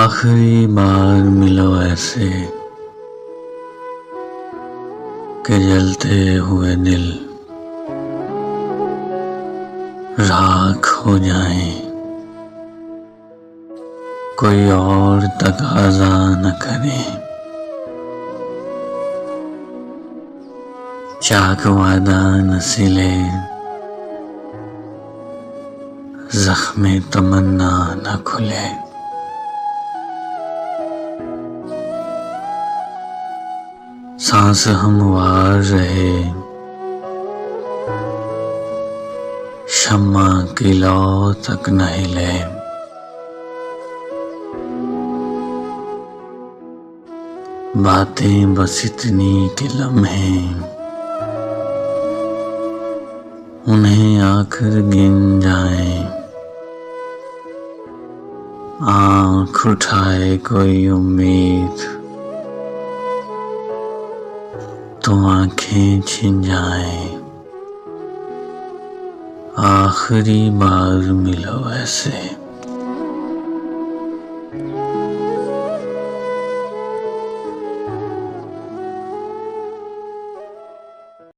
आखिरी बार मिलो ऐसे कि जलते हुए दिल राख हो जाए, कोई और तकाज़ा न करे। चाक वादा न सिले, ज़ख्मे तमन्ना न खुले। सांस हमवार रहे, शम्मा की लौ तक न हिले। बातें बस इतनी कि लम्हे उन्हें आखिर गिन जाए। आँख उठाए कोई उम्मीद तो आँखें छिन जाए। आखिरी बार मिलो ऐसे।